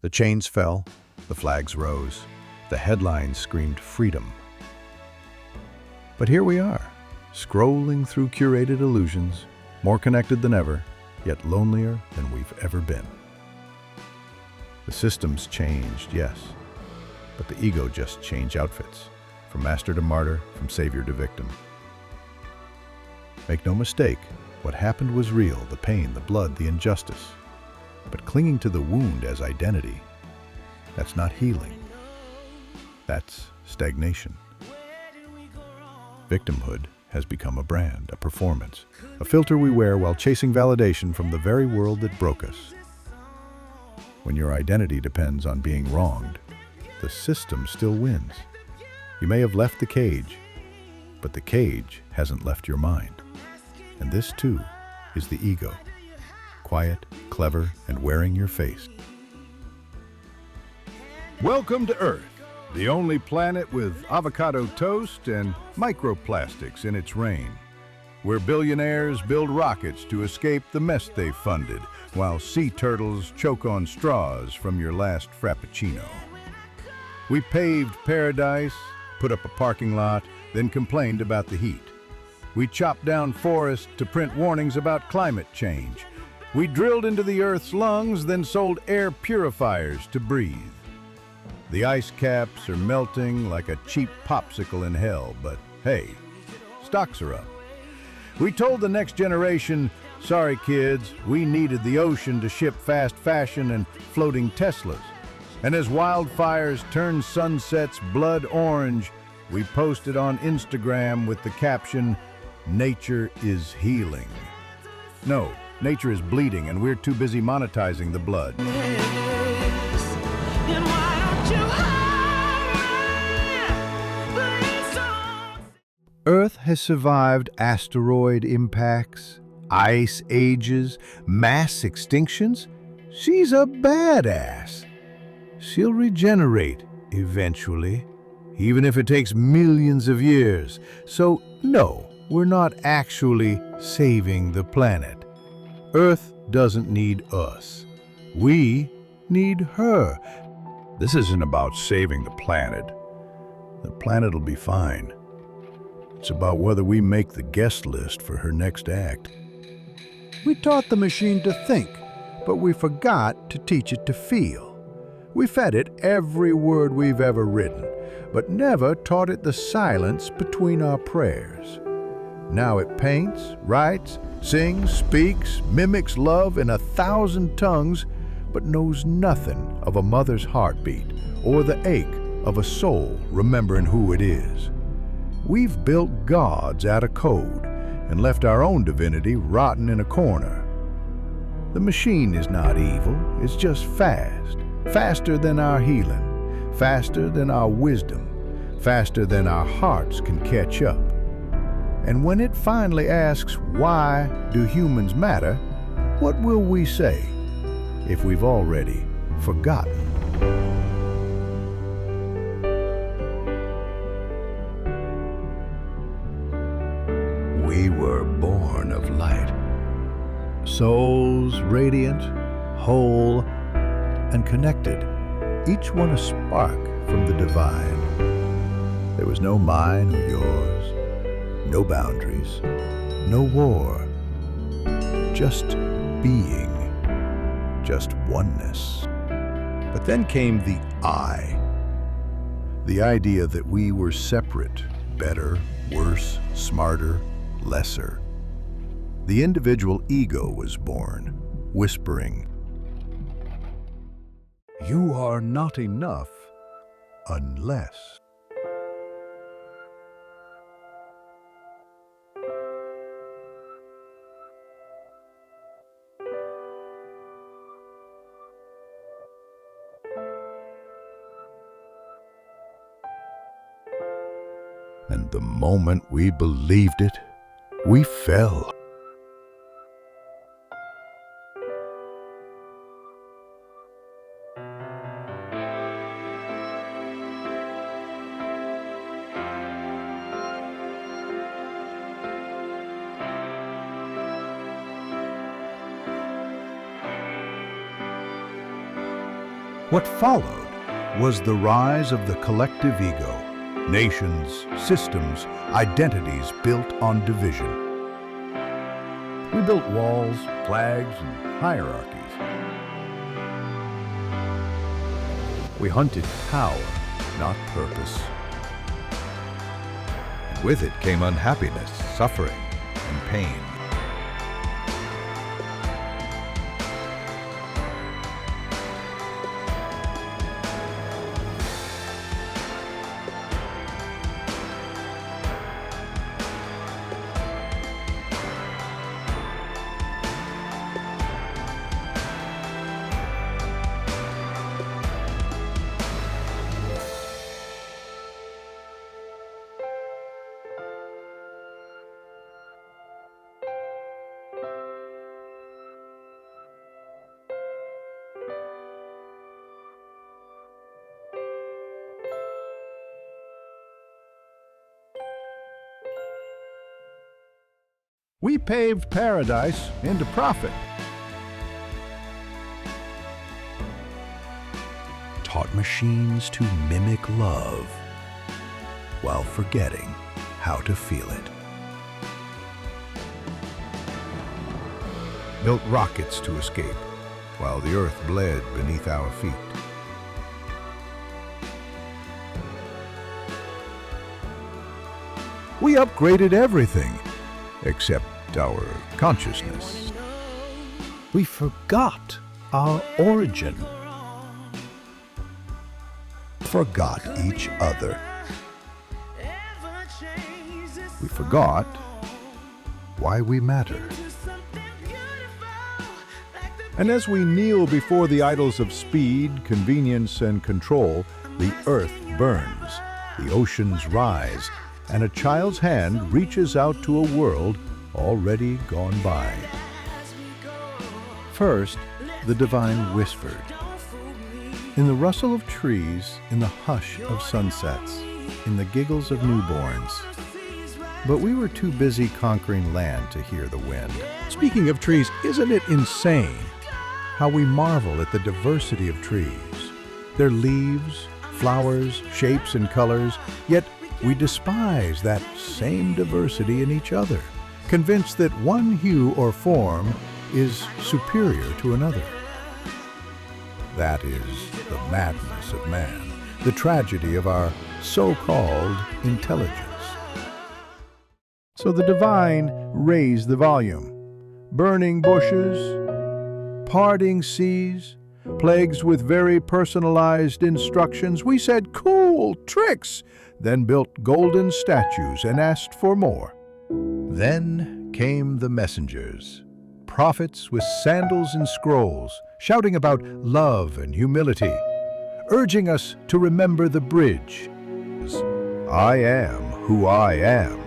The chains fell, the flags rose, the headlines screamed freedom. But here we are, scrolling through curated illusions, more connected than ever, yet lonelier than we've ever been. The system's changed, yes, but the ego just changed outfits, from master to martyr, from savior to victim. Make no mistake, what happened was real, the pain, the blood, the injustice. But clinging to the wound as identity, that's not healing. That's stagnation. Victimhood has become a brand, a performance, a filter we wear while chasing validation from the very world that broke us. When your identity depends on being wronged, the system still wins. You may have left the cage, but the cage hasn't left your mind. And this, too, is the ego. Quiet, clever, and wearing your face. Welcome to Earth, the only planet with avocado toast and microplastics in its reign, where billionaires build rockets to escape the mess they funded, while sea turtles choke on straws from your last frappuccino. We paved paradise, put up a parking lot, then complained about the heat. We chopped down forests to print warnings about climate change. We drilled into the Earth's lungs, then sold air purifiers to breathe. The ice caps are melting like a cheap popsicle in hell, but hey, stocks are up. We told the next generation, sorry kids, we needed the ocean to ship fast fashion and floating Teslas. And as wildfires turned sunsets blood orange, we posted on Instagram with the caption, "Nature is healing." No, nature is bleeding and we're too busy monetizing the blood. Earth has survived asteroid impacts, ice ages, mass extinctions. She's a badass. She'll regenerate eventually, even if it takes millions of years. So no, we're not actually saving the planet. Earth doesn't need us. We need her. This isn't about saving the planet. The planet will be fine. It's about whether we make the guest list for her next act. We taught the machine to think, but we forgot to teach it to feel. We fed it every word we've ever written, but never taught it the silence between our prayers. Now it paints, writes, sings, speaks, mimics love in 1,000 tongues, but knows nothing of a mother's heartbeat or the ache of a soul remembering who it is. We've built gods out of code and left our own divinity rotten in a corner. The machine is not evil, it's just fast. Faster than our healing, faster than our wisdom, faster than our hearts can catch up. And when it finally asks, why do humans matter, what will we say if we've already forgotten? We were born of light, souls radiant, whole, and connected, each one a spark from the divine. There was no mine or yours, no boundaries, no war, just being, just oneness. But then came the I, the idea that we were separate, better, worse, smarter, lesser. The individual ego was born, whispering, "You are not enough unless." And the moment we believed it, we fell. What followed was the rise of the collective ego, nations, systems, identities built on division. We built walls, flags, and hierarchies. We hunted power, not purpose. And with it came unhappiness, suffering, and pain. We paved paradise into profit. Taught machines to mimic love while forgetting how to feel it. Built rockets to escape while the earth bled beneath our feet. We upgraded everything except our consciousness. We forgot our origin. Forgot each other. We forgot why we matter. And as we kneel before the idols of speed, convenience, and control, the earth burns, the oceans rise, and a child's hand reaches out to a world already gone by. First, the divine whispered. In the rustle of trees, in the hush of sunsets, in the giggles of newborns. But we were too busy conquering land to hear the wind. Speaking of trees, isn't it insane how we marvel at the diversity of trees? Their leaves, flowers, shapes, and colors, yet we despise that same diversity in each other, convinced that one hue or form is superior to another. That is the madness of man, the tragedy of our so-called intelligence. So the divine raised the volume. Burning bushes, parting seas, plagues with very personalized instructions. We said, cool, tricks, then built golden statues and asked for more. Then came the messengers, prophets with sandals and scrolls, shouting about love and humility, urging us to remember the bridge. I am who I am.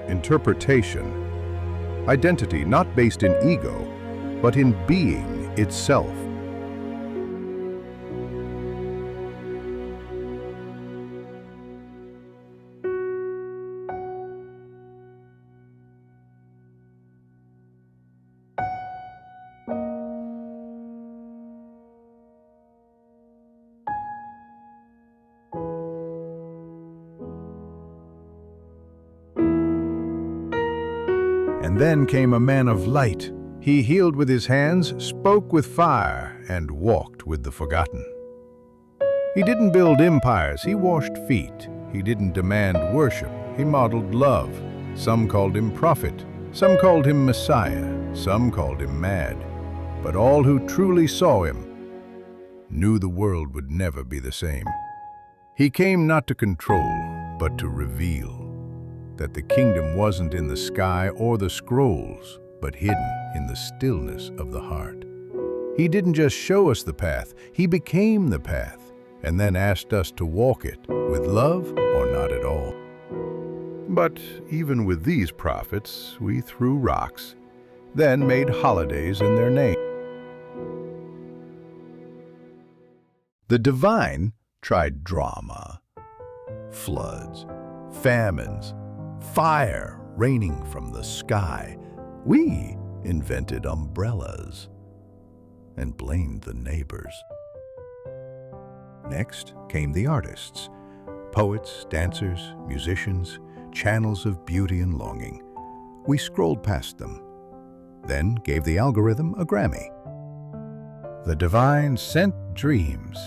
Interpretation, identity not based in ego, but in being itself. And then came a man of light. He healed with his hands, spoke with fire, and walked with the forgotten. He didn't build empires, he washed feet. He didn't demand worship, he modeled love. Some called him prophet, some called him Messiah, some called him mad. But all who truly saw him knew the world would never be the same. He came not to control, but to reveal that the kingdom wasn't in the sky or the scrolls, but hidden in the stillness of the heart. He didn't just show us the path, he became the path, and then asked us to walk it with love or not at all. But even with these prophets, we threw rocks, then made holidays in their name. The divine tried drama, floods, famines, fire raining from the sky. We invented umbrellas. and blamed the neighbors. Next came the artists, poets, dancers, musicians, channels of beauty and longing. We scrolled past them, then gave the algorithm a Grammy. The divine sent dreams.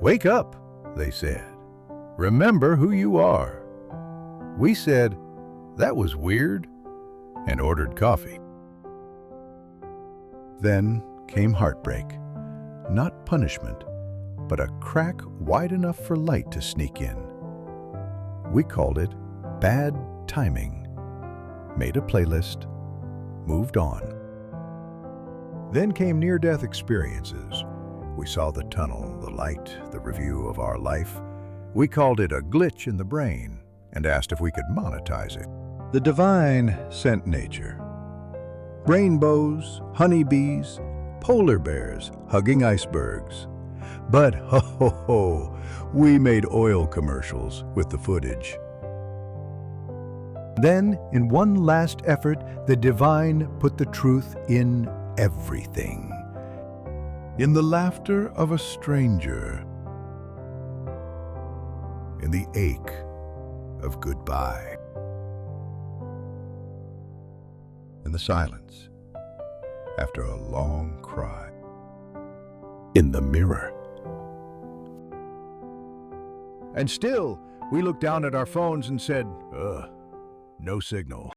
Wake up, they said. Remember who you are. We said, that was weird, and ordered coffee. Then came heartbreak. Not punishment, but a crack wide enough for light to sneak in. We called it bad timing. Made a playlist, moved on. Then came near-death experiences. We saw the tunnel, the light, the review of our life. We called it a glitch in the brain and asked if we could monetize it. The divine sent nature. Rainbows, honeybees, polar bears hugging icebergs. But ho ho ho, we made oil commercials with the footage. Then, in one last effort, the divine put the truth in everything. In the laughter of a stranger. In the ache of goodbye. In the silence, after a long cry. In the mirror. And still, we looked down at our phones and said, no signal.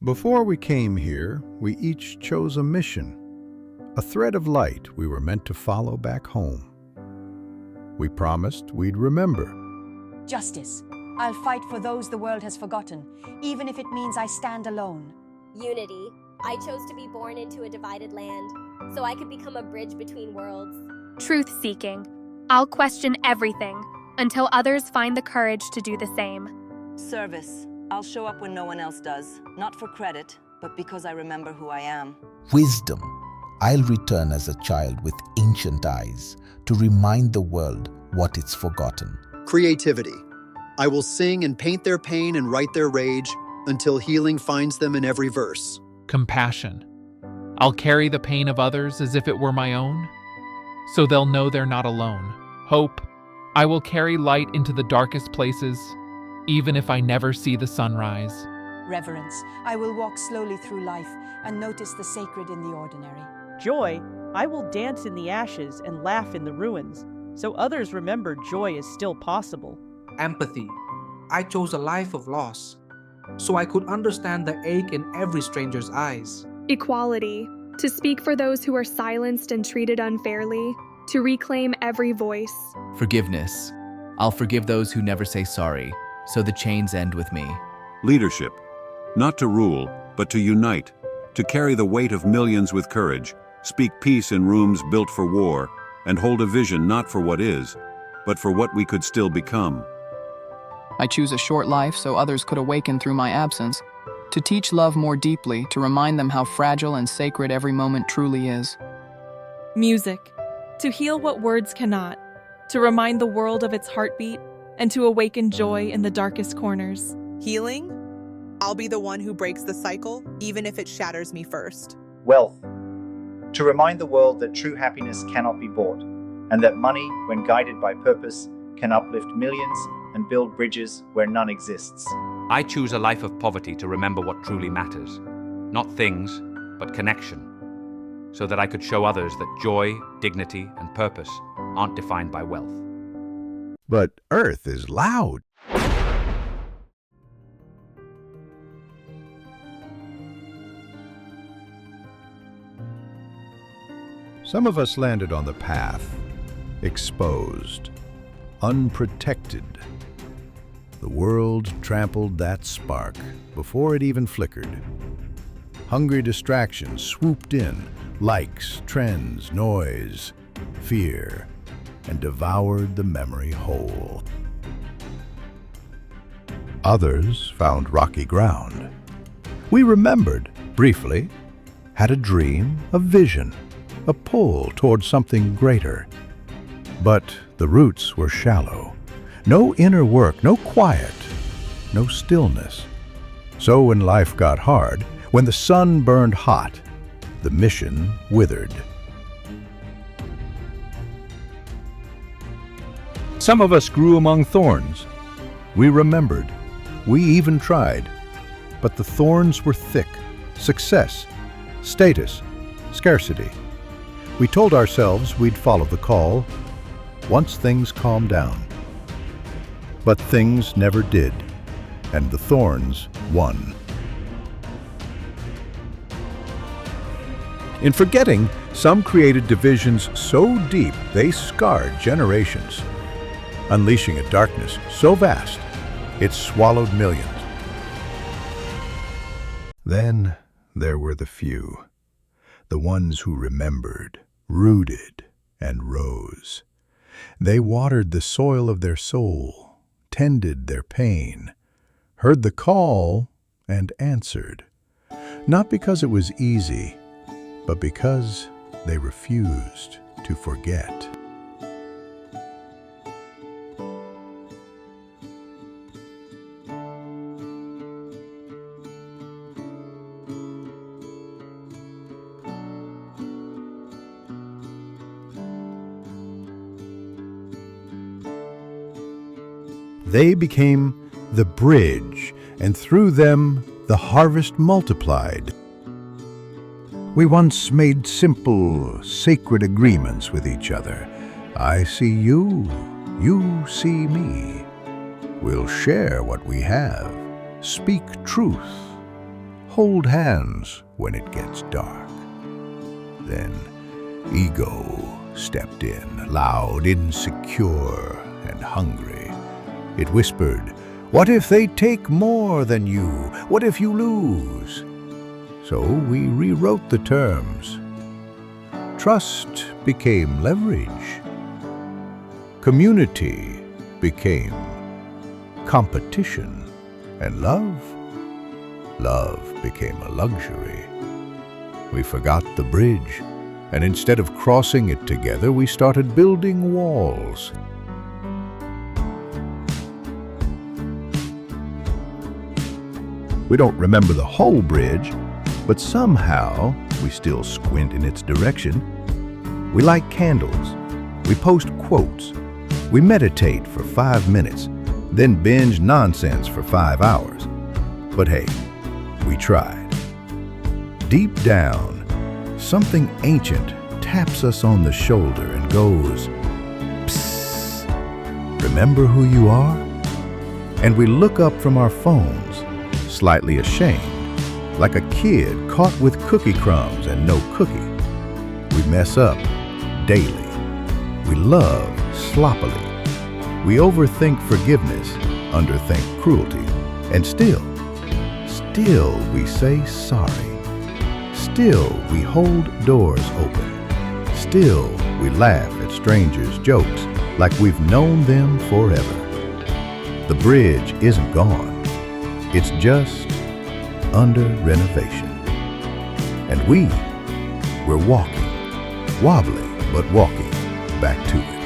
Before we came here, we each chose a mission, a thread of light we were meant to follow back home. We promised we'd remember. Justice. I'll fight for those the world has forgotten, even if it means I stand alone. Unity. I chose to be born into a divided land, so I could become a bridge between worlds. Truth-seeking. I'll question everything until others find the courage to do the same. Service. I'll show up when no one else does, not for credit, but because I remember who I am. Wisdom. I'll return as a child with ancient eyes to remind the world what it's forgotten. Creativity. I will sing and paint their pain and write their rage until healing finds them in every verse. Compassion. I'll carry the pain of others as if it were my own, so they'll know they're not alone. Hope. I will carry light into the darkest places, even if I never see the sunrise. Reverence. I will walk slowly through life and notice the sacred in the ordinary. Joy. I will dance in the ashes and laugh in the ruins, so others remember joy is still possible. Empathy. I chose a life of loss, so I could understand the ache in every stranger's eyes. Equality. To speak for those who are silenced and treated unfairly, to reclaim every voice. Forgiveness. I'll forgive those who never say sorry, so the chains end with me. Leadership. Not to rule, but to unite, to carry the weight of millions with courage, speak peace in rooms built for war, and hold a vision not for what is, but for what we could still become. I choose a short life so others could awaken through my absence, to teach love more deeply, to remind them how fragile and sacred every moment truly is. Music. To heal what words cannot, to remind the world of its heartbeat, and to awaken joy in the darkest corners. Healing? I'll be the one who breaks the cycle, even if it shatters me first. Wealth. To remind the world that true happiness cannot be bought, and that money, when guided by purpose, can uplift millions and build bridges where none exists. I choose a life of poverty to remember what truly matters. Not things, but connection. So that I could show others that joy, dignity, and purpose aren't defined by wealth. But Earth is loud. Some of us landed on the path, exposed, unprotected. The world trampled that spark before it even flickered. Hungry distractions swooped in, likes, trends, noise, fear, and devoured the memory whole. Others found rocky ground. We remembered, briefly, had a dream, a vision, a pull toward something greater. But the roots were shallow. No inner work, no quiet, no stillness. So when life got hard, when the sun burned hot, the mission withered. Some of us grew among thorns. We remembered. We even tried. But the thorns were thick. Success, status, scarcity. We told ourselves we'd follow the call once things calmed down. But things never did, and the thorns won. In forgetting, some created divisions so deep they scarred generations, unleashing a darkness so vast it swallowed millions. Then there were the few, the ones who remembered, rooted, and rose. They watered the soil of their soul, tended their pain, heard the call, and answered, not because it was easy, but because they refused to forget. They became the bridge, and through them the harvest multiplied. We once made simple, sacred agreements with each other. I see you, you see me. We'll share what we have, speak truth, hold hands when it gets dark. Then ego stepped in, loud, insecure, and hungry. It whispered, "What if they take more than you? What if you lose?" So we rewrote the terms. Trust became leverage. Community became competition. And love became a luxury. We forgot the bridge, and instead of crossing it together, we started building walls. We don't remember the whole bridge, but somehow we still squint in its direction. We light candles, we post quotes, we meditate for 5 minutes, then binge nonsense for 5 hours. But hey, we tried. Deep down, something ancient taps us on the shoulder and goes, "Psst, remember who you are?" And we look up from our phones, slightly ashamed, like a kid caught with cookie crumbs and no cookie. We mess up daily. We love sloppily. We overthink forgiveness, underthink cruelty, and still we say sorry. Still we hold doors open. Still we laugh at strangers' jokes like we've known them forever. The bridge isn't gone. It's just under renovation. And we're walking, wobbling, but walking back to it.